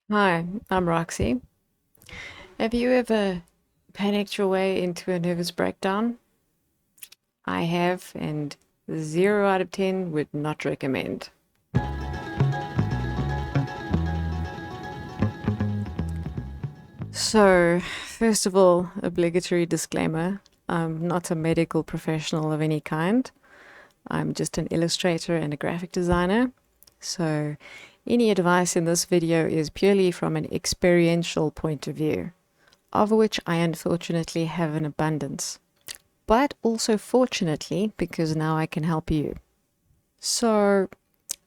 Hi, I'm Roxy. Have you ever panicked your way into a nervous breakdown? I have, and 0 out of 10 would not recommend. So, first of all, obligatory disclaimer, I'm not a medical professional of any kind. I'm just an illustrator and a graphic designer. So, any advice in this video is purely from an experiential point of view, of which I unfortunately have an abundance. But also fortunately, because now I can help you. So,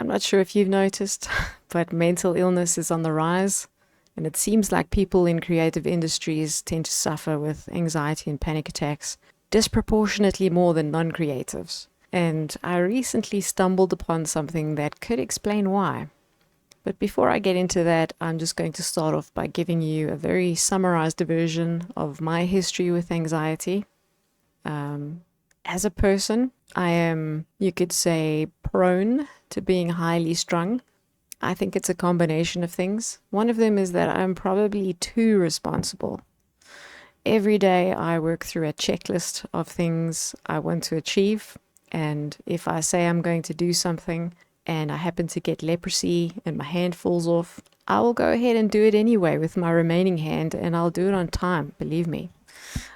I'm not sure if you've noticed, but mental illness is on the rise, and it seems like people in creative industries tend to suffer with anxiety and panic attacks disproportionately more than non creatives. And I recently stumbled upon something that could explain why. But before I get into that, I'm just going to start off by giving you a very summarized version of my history with anxiety. Um, as a person, I am, you could say, prone to being highly strung. I think it's a combination of things. One of them is that I'm probably too responsible. Every day I work through a checklist of things I want to achieve. And if I say I'm going to do something and I happen to get leprosy and my hand falls off, I will go ahead and do it anyway with my remaining hand and I'll do it on time, believe me.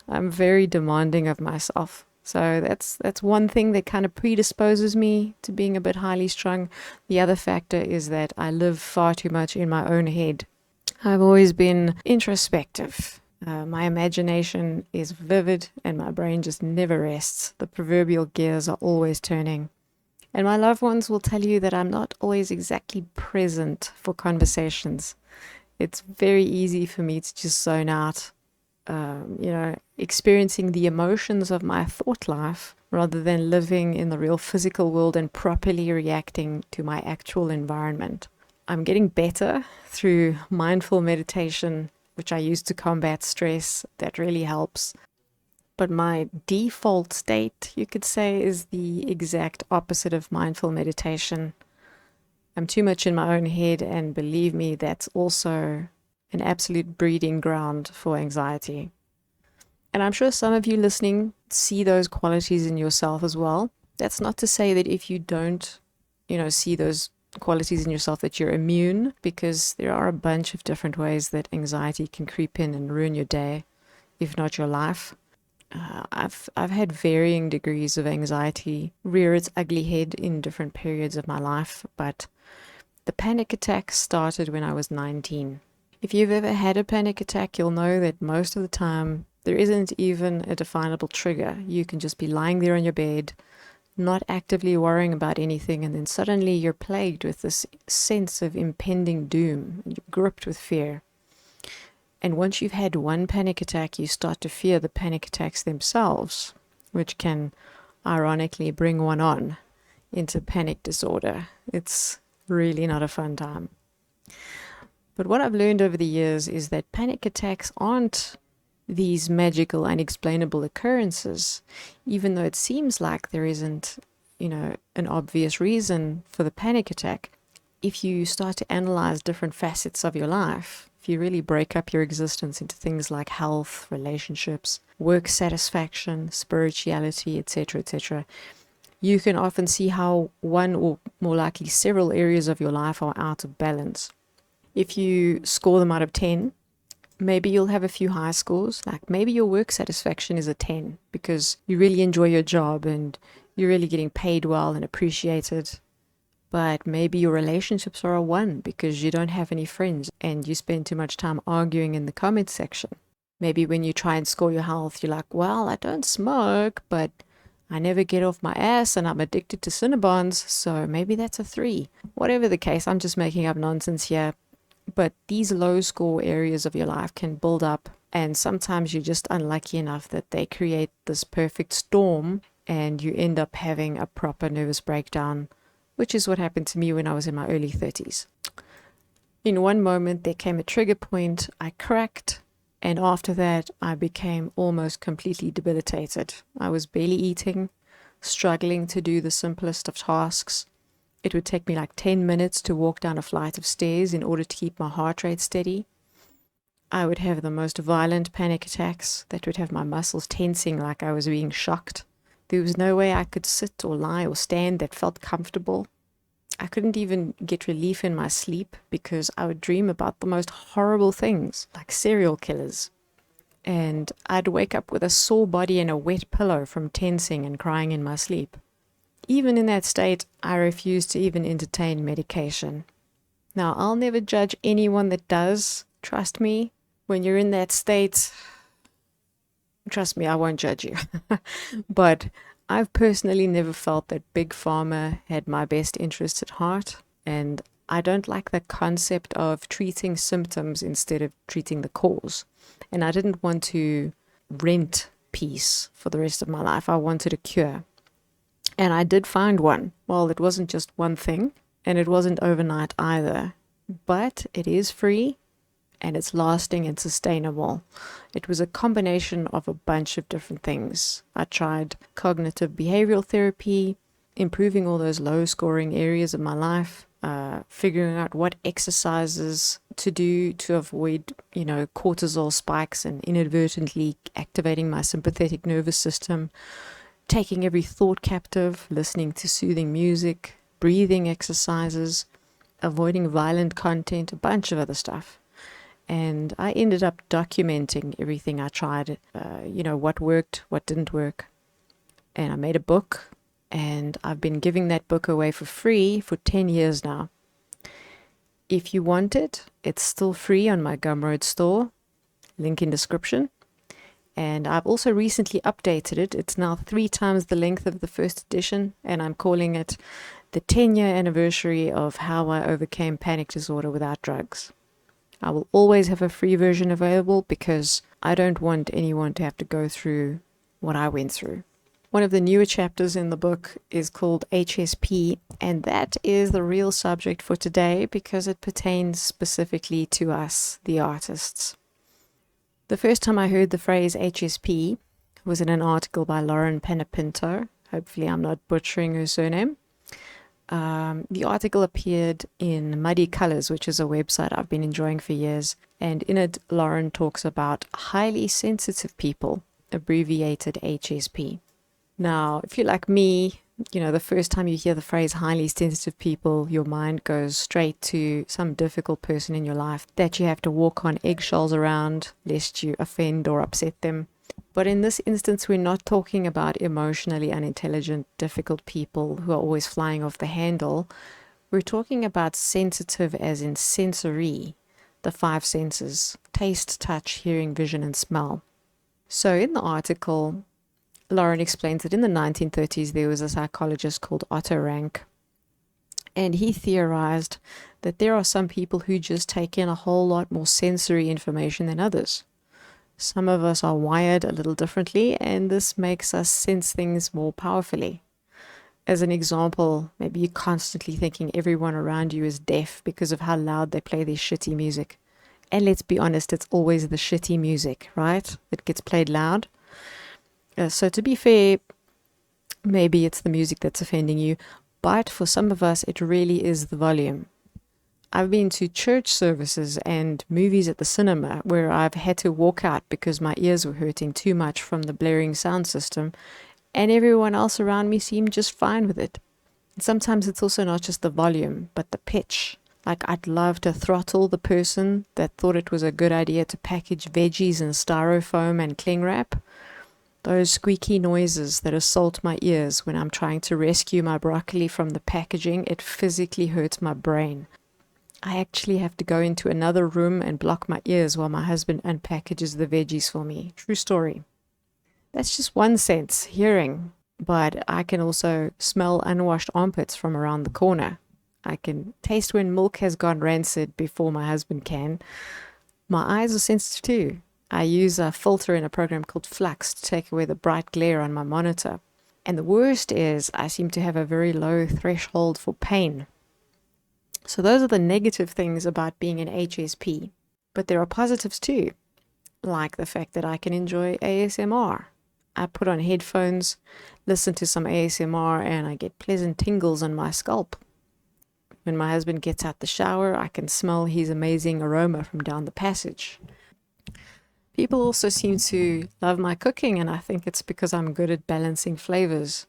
I'm very demanding of myself. So that's one thing that kind of predisposes me to being a bit highly strung. The other factor is that I live far too much in my own head. I've always been introspective. My imagination is vivid and my brain just never rests. The proverbial gears are always turning. And my loved ones will tell you that I'm not always exactly present for conversations. It's very easy for me to just zone out, experiencing the emotions of my thought life rather than living in the real physical world and properly reacting to my actual environment. I'm getting better through mindful meditation, which I use to combat stress. That really helps. But my default state, you could say, is the exact opposite of mindful meditation. I'm too much in my own head, and believe me, that's also an absolute breeding ground for anxiety. And I'm sure some of you listening see those qualities in yourself as well. That's not to say that if you don't, see those qualities in yourself that you're immune, because there are a bunch of different ways that anxiety can creep in and ruin your day, if not your life. I've had varying degrees of anxiety rear its ugly head in different periods of my life, but the panic attack started when I was 19. If you've ever had a panic attack, you'll know that most of the time there isn't even a definable trigger. You can just be lying there on your bed, not actively worrying about anything, and then suddenly you're plagued with this sense of impending doom. You're gripped with fear. And once you've had one panic attack, you start to fear the panic attacks themselves, which can ironically bring one on into panic disorder. It's really not a fun time. But what I've learned over the years is that panic attacks aren't these magical, unexplainable occurrences, even though it seems like there isn't, an obvious reason for the panic attack. If you start to analyze different facets of your life, if you really break up your existence into things like health, relationships, work satisfaction, spirituality, etc., etc., you can often see how one or more likely several areas of your life are out of balance. If you score them out of 10, maybe you'll have a few high scores. Like maybe your work satisfaction is a 10 because you really enjoy your job and you're really getting paid well and appreciated. But maybe your relationships are a 1 because you don't have any friends and you spend too much time arguing in the comments section. Maybe when you try and score your health, you're like, well, I don't smoke, but I never get off my ass and I'm addicted to Cinnabons, so maybe that's a 3. Whatever the case, I'm just making up nonsense here. But these low score areas of your life can build up, and sometimes you're just unlucky enough that they create this perfect storm and you end up having a proper nervous breakdown, which is what happened to me when I was in my early 30s. In one moment, there came a trigger point, I cracked, and after that, I became almost completely debilitated. I was barely eating, struggling to do the simplest of tasks, It would take me like 10 minutes to walk down a flight of stairs in order to keep my heart rate steady. I would have the most violent panic attacks that would have my muscles tensing like I was being shocked. There was no way I could sit or lie or stand that felt comfortable. I couldn't even get relief in my sleep because I would dream about the most horrible things, like serial killers. And I'd wake up with a sore body and a wet pillow from tensing and crying in my sleep. Even in that state, I refused to even entertain medication. Now, I'll never judge anyone that does. Trust me, when you're in that state, trust me, I won't judge you. But I've personally never felt that Big Pharma had my best interests at heart, and I don't like the concept of treating symptoms instead of treating the cause. And I didn't want to rent peace for the rest of my life. I wanted a cure. And I did find one. Well, it wasn't just one thing, and it wasn't overnight either. But it is free, and it's lasting and sustainable. It was a combination of a bunch of different things. I tried cognitive behavioral therapy, improving all those low-scoring areas of my life, figuring out what exercises to do to avoid, cortisol spikes and inadvertently activating my sympathetic nervous system, taking every thought captive, listening to soothing music, breathing exercises, avoiding violent content, a bunch of other stuff. And I ended up documenting everything I tried, what worked, what didn't work. And I made a book, and I've been giving that book away for free for 10 years now. If you want it, it's still free on my Gumroad store, link in description. And I've also recently updated it. It's now 3 times the length of the first edition, and I'm calling it the 10-year anniversary of how I overcame panic disorder without drugs. I will always have a free version available because I don't want anyone to have to go through what I went through. One of the newer chapters in the book is called HSP, and that is the real subject for today because it pertains specifically to us, the artists. The first time I heard the phrase HSP was in an article by Lauren Panepinto. Hopefully I'm not butchering her surname. The article appeared in Muddy Colors, which is a website I've been enjoying for years. And in it, Lauren talks about highly sensitive people, abbreviated HSP. Now, if you're like me, the first time you hear the phrase highly sensitive people, your mind goes straight to some difficult person in your life that you have to walk on eggshells around lest you offend or upset them. But in this instance, we're not talking about emotionally unintelligent, difficult people who are always flying off the handle. We're talking about sensitive as in sensory, the 5 senses: taste, touch, hearing, vision, and smell. So in the article, Lauren explains that in the 1930s, there was a psychologist called Otto Rank, and he theorized that there are some people who just take in a whole lot more sensory information than others. Some of us are wired a little differently, and this makes us sense things more powerfully. As an example, maybe you're constantly thinking everyone around you is deaf because of how loud they play their shitty music. And let's be honest, it's always the shitty music, right? That gets played loud. So to be fair, maybe it's the music that's offending you, but for some of us, it really is the volume. I've been to church services and movies at the cinema where I've had to walk out because my ears were hurting too much from the blaring sound system, and everyone else around me seemed just fine with it. And sometimes it's also not just the volume, but the pitch. Like, I'd love to throttle the person that thought it was a good idea to package veggies in styrofoam and cling wrap. Those squeaky noises that assault my ears when I'm trying to rescue my broccoli from the packaging, it physically hurts my brain. I actually have to go into another room and block my ears while my husband unpackages the veggies for me. True story. That's just one sense, hearing. But I can also smell unwashed armpits from around the corner. I can taste when milk has gone rancid before my husband can. My eyes are sensitive too. I use a filter in a program called Flux to take away the bright glare on my monitor. And the worst is I seem to have a very low threshold for pain. So those are the negative things about being an HSP. But there are positives too, like the fact that I can enjoy ASMR. I put on headphones, listen to some ASMR, and I get pleasant tingles on my scalp. When my husband gets out the shower, I can smell his amazing aroma from down the passage. People also seem to love my cooking, and I think it's because I'm good at balancing flavors.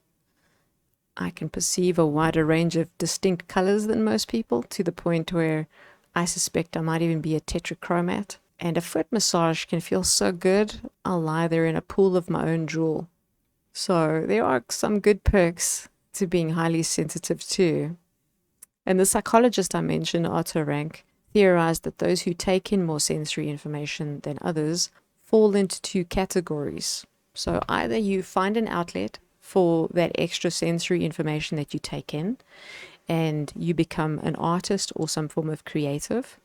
I can perceive a wider range of distinct colors than most people, to the point where I suspect I might even be a tetrachromat. And a foot massage can feel so good, I'll lie there in a pool of my own drool. So there are some good perks to being highly sensitive too. And the psychologist I mentioned, Otto Rank, theorized that those who take in more sensory information than others fall into two categories. So either you find an outlet for that extra sensory information that you take in, and you become an artist or some form of creative,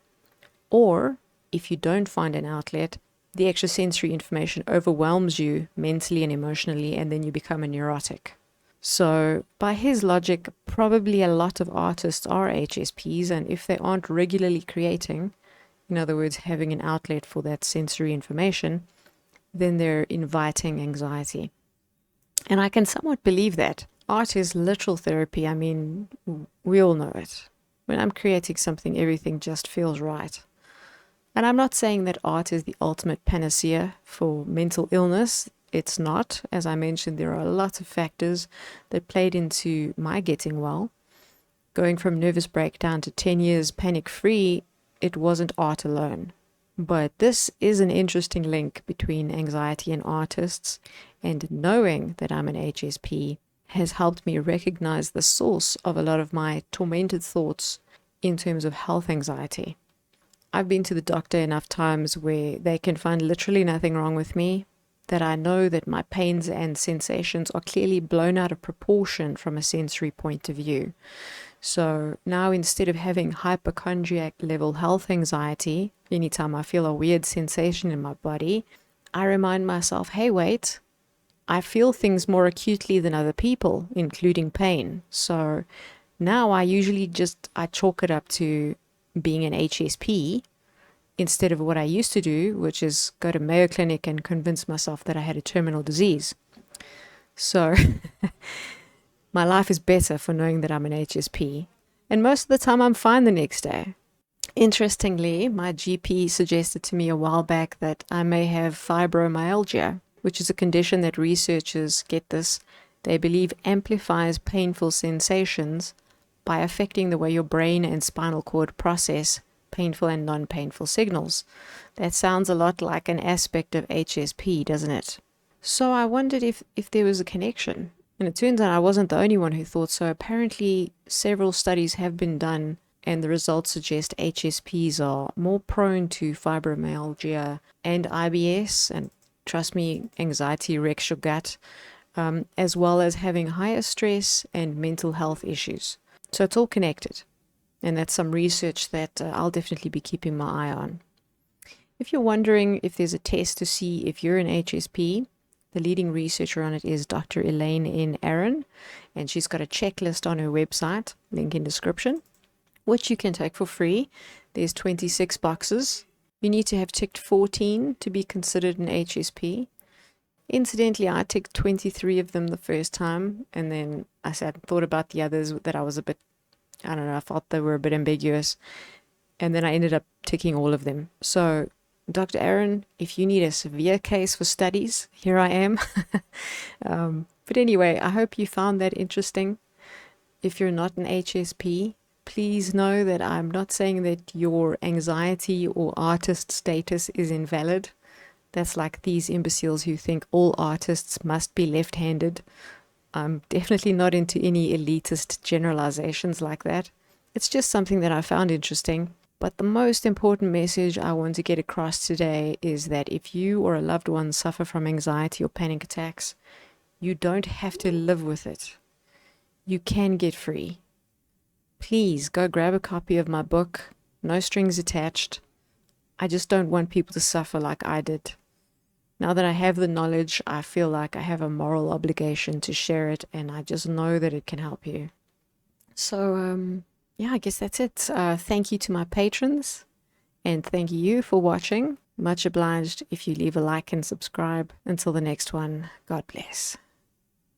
or if you don't find an outlet, the extra sensory information overwhelms you mentally and emotionally, and then you become a neurotic. So by his logic, probably a lot of artists are HSPs, and if they aren't regularly creating, in other words, having an outlet for that sensory information, then they're inviting anxiety. And I can somewhat believe that. Art is literal therapy. I mean, we all know it. When I'm creating something, everything just feels right. And I'm not saying that art is the ultimate panacea for mental illness. It's not. As I mentioned, there are a lot of factors that played into my getting well. Going from nervous breakdown to 10 years panic-free, it wasn't art alone. But this is an interesting link between anxiety and artists, and knowing that I'm an HSP has helped me recognize the source of a lot of my tormented thoughts in terms of health anxiety. I've been to the doctor enough times where they can find literally nothing wrong with me, that I know that my pains and sensations are clearly blown out of proportion from a sensory point of view. So now, instead of having hypochondriac level health anxiety, anytime I feel a weird sensation in my body, I remind myself, hey, wait, I feel things more acutely than other people, including pain. So now I usually I chalk it up to being an HSP instead of what I used to do, which is go to Mayo Clinic and convince myself that I had a terminal disease. So my life is better for knowing that I'm an HSP. And most of the time I'm fine the next day. Interestingly, my GP suggested to me a while back that I may have fibromyalgia, which is a condition that researchers, get this, they believe amplifies painful sensations by affecting the way your brain and spinal cord process painful and non-painful signals. That sounds a lot like an aspect of HSP, doesn't it? So I wondered if there was a connection. And it turns out I wasn't the only one who thought so. Apparently, several studies have been done, and the results suggest HSPs are more prone to fibromyalgia and IBS, and trust me, anxiety wrecks your gut, as well as having higher stress and mental health issues. So it's all connected. And that's some research that I'll definitely be keeping my eye on. If you're wondering if there's a test to see if you're an HSP, the leading researcher on it is Dr. Elaine N. Aaron, and she's got a checklist on her website, link in description, which you can take for free. There's 26 boxes. You need to have ticked 14 to be considered an HSP. Incidentally, I ticked 23 of them the first time, and then I sat and thought about the others that I was a bit, I don't know, I thought they were a bit ambiguous, and then I ended up ticking all of them. So Dr. Aaron, if you need a severe case for studies, here I am. But anyway, I hope you found that interesting. If you're not an HSP, please know that I'm not saying that your anxiety or artist status is invalid. That's like these imbeciles who think all artists must be left-handed. I'm definitely not into any elitist generalizations like that. It's just something that I found interesting. But the most important message I want to get across today is that if you or a loved one suffer from anxiety or panic attacks, you don't have to live with it. You can get free. Please go grab a copy of my book, no strings attached. I just don't want people to suffer like I did. Now that I have the knowledge, I feel like I have a moral obligation to share it, and I just know that it can help you. So, yeah, I guess that's it. Thank you to my patrons, and thank you for watching. Much obliged if you leave a like and subscribe. Until the next one, God bless.